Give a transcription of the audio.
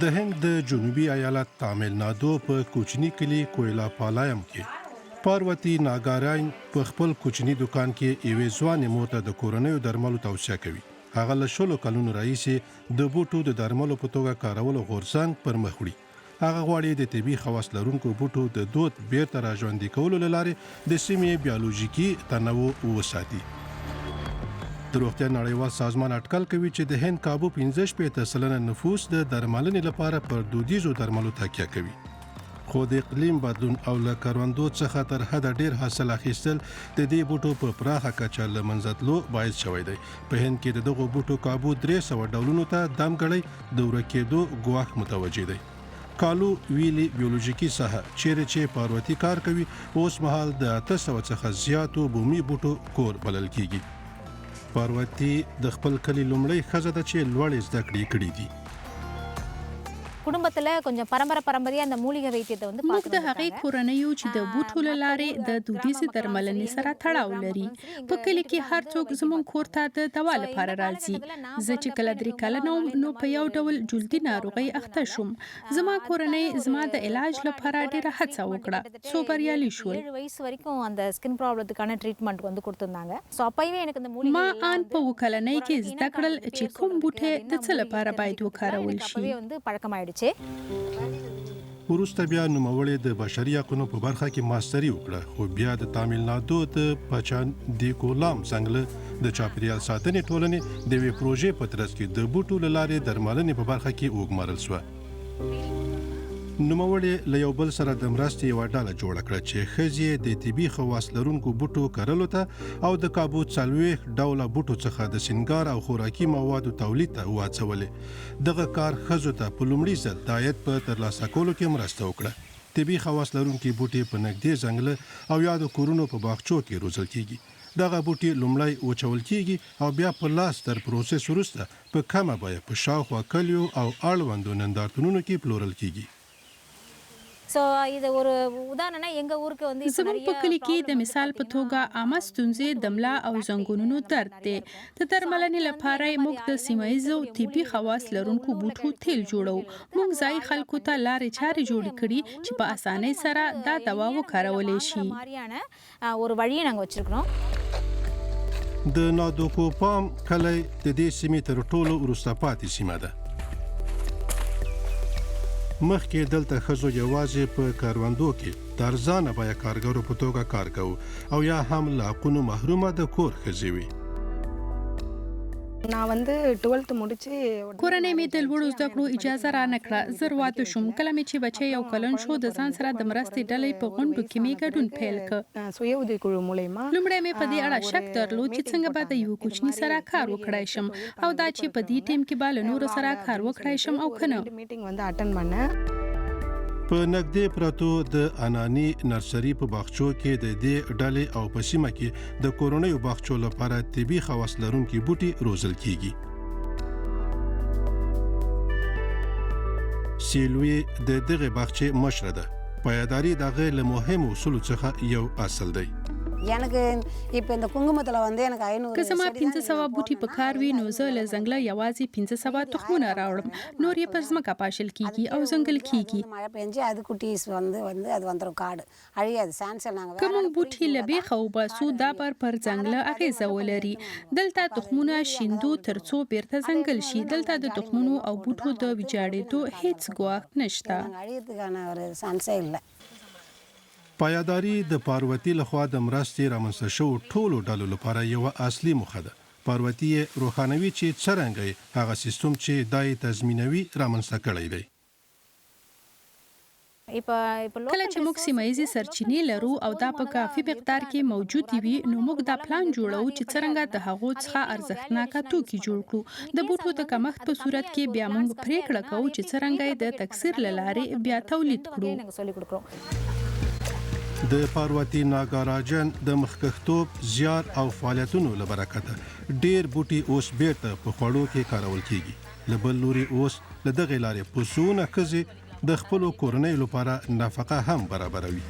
د هند د جنوبي ایالت تامل نادو په کوچني کلی کویلا پالایم کې پاروتی ناګاراین په خپل کوچني دکان کې یوې ځوانې مور ته د کورنیو درملو توصیه کوي. هغه له 10 کلونو راهیسې د بوټو د درملو په توګه کارولو غورځنګ پر مخ وړي. هغه غواړي د طبي خواص لرونکو بوټو د دود بیرته راژوندي کولو لپاره د سیمې بیولوژیکي تنوع وساتي. د روغتیا نړیوال سازمان اټکل کوي چې د هند کابو 15% نفوس د درملنې لپاره پر دودیزو درملو تکیه کوي. خو د اقلیم بدلون او له کروندو څخه تر حده ډیر حاصل اخیستل د دې بوټو په پراخه کچه له منځه تلو باعث شوی دی. په هند کې د دغو بوټو کابو 300 ډولونو ته دمګړی د ورکېدو ګواښ متوجه دی. کالو ویلي بیولوژیکي ساحه چیرې چې پاروتی کار کوي اوس مهال د 800 څخه زیاتو بومي بوټو کور بلل کیږي. پاروتی د خپل کلی لومړی ښځه ده چې لوړې زده کړې کړې دي. குடும்பத்துல கொஞ்சம் பரம்பரையா அந்த மூலிகை வைத்தியத்தை வந்து موږ د هغې کورنیو چې د بوټو له لارې د دودیزې درملنې سره تړاو لري. په کلي کې هر څوک زموږ کور ته د دوا لپاره راځي. زه چې کله 3 کلنه وم نو په یو ډول جلدي ناروغۍ اخته شوم. زما کورنۍ زما د علاج لپاره ډېره هڅه وکړه څو بریالي شول. 7 வயசு வரைக்கும் அந்த ஸ்கின் ப்ராப்ளத்துக்கான ட்ரீட்மெண்ட் வந்து கொடுத்திருந்தாங்க. سو அப்பவே எனக்கு இந்த மூலிகை ما ان په وکلنۍ کې زده کړل چې کوم بوټي د څه لپاره باید وکارول شي. வந்து பழக்கமாயிடுச்சு. وروسته بیا نوموړی د بشري حقوقو په برخه کې ماستري وکړه خو بیا د تامل نادو د پچان دی کولام څنګه د چاپیریال ساتنې ټولنې د وی پروژې په ترڅ کې د بوټو لارې درملنې په برخه کې وګمارل شو. نوموړی له یو بل سره د مرستې یو ډله جوړه کړه چې ښځې د طبي خواص لرونکو بوټو کرلو ته او د کابو 40 ډوله بوټو څخه د سنگار او خوراکي موادو تولید ته واچولې. دغه کار ښځو ته په لومړي ځل د عاید په ترلاسه کولو کې مرسته وکړه. طبي خواص لرونکي بوټي په نږدې ځنګله او یادو کورونو په باغچو کې روزل کیږي. دغه بوټي لومړی وچول کیږي او بیا په لاس تر پروسس وروسته په کمه بیه په شاوخوا کلیو او اړوندو نندارتونونو کې پلورل کیږي. سو இது ஒரு உதாரணனா எங்க ஊருக்கு வந்து زموږ په کلی کې د مثال په توګه عامه ستونزې د ملا او زنګونونو درد دی. د درملنې لپاره موږ د سیمایزو طبي خواص لرونکو بوټو تیل جوړو. موږ ځای خلکو ته لارې چارې جوړې کړي چې په اسانۍ سره دا دوا وکارولای شي. ஒரு வழியை நாங்க வச்சிருக்கோம். د نادوکو پام کلی د دې سیمې تر ټولو وروسته پاتې سیمه ده. مخکې دلته ښځو یوازې په کاروندو کې د ارزانه بیه کارګرو په توګه کار کوو او یا هم له حقونو محرومه د کور ښځې وي. நான் வந்து 12th முடிச்சு کورنۍ مې د لوړو زده کړو اجازه را نه کړه. زه واده شوم. کله مې چې بچی یو کلن شو د ځان سره د مرستې ډلې په غونډو کې مې ګډون پیل کړ. சுய உதவிக்குழு மூலமா لومړی مې په دې اړه شک درلود چې څنګه به د یو کوچني سره کار وکړای شم او دا چې په دې ټیم کې به له نورو سره کار وکړای شم او کنه. மீட்டிங் வந்து அட்டெண்ட் பண்ணேன். په نږدې پراتو د اناني نرسري په باغچو کې د دې ډلې او په سیمه کې د کورنیو باغچو لپاره طبي خواص لرونکي بوټي روزل کیږي. سیلوی د دغه باغچې مشره ده. پایداري دغه له مهمو اصولو څخه یو اصل دی. எனக்கு இப்போ இந்த குங்குமத்துல வந்து எனக்கு 500 که زما 1500 بوټي په کار وي نو زه له ځنګله یوازې 1500 تخمونه راوړم. نور یې په ځمکه پاشل کیږي او ځنګل کیږي. மழை பெஞ்சு அது குட்டீஸ் வந்து அது வந்துரும் காடு அழியாது சான்சல் நாங்க کوم بوټي لبي خو باسو دا پر ځنګله اغیزه ولري. دلته تخمونه شیندو ترڅو بیرته ځنګل شي. دلته د تخمونو او بوټو د ویجاړېدو هیڅ ګواښ نشته. அழியதுக்கான ஒரு சான்ஸே இல்லை. پایداري د پاروتی لخوا د مرستې رامنځته شوو ټولو ډلو لپاره یو اصلي موخه ده. پاروتی روښانوي چې څرنګه هغه سیستم چې دای تضمینوي رامنځته کړی دی. کله چې موږ سیمایي سرچینې لرو او دا په کافي مقدار کې موجود وي نو موږ دا پلان جوړو چې څنګه د هغو څخه ارزښتناک توکي جوړ کړو. د بوټو د کمښت په صورت کې بیا موږ پریکړه کوو چې څنګه د تکثیر لارې بیا تولید کړو. د پاروتی ناګاراجن د مخکښتوب زیار او فعالیتونو له برکته ډیر بوټي اوس بیرته په خوړو کې کارول کیږي. له بل لوري اوس له دغې لارې پسونه ښځې د خپلو کورنیو لپاره نفقه هم برابروي.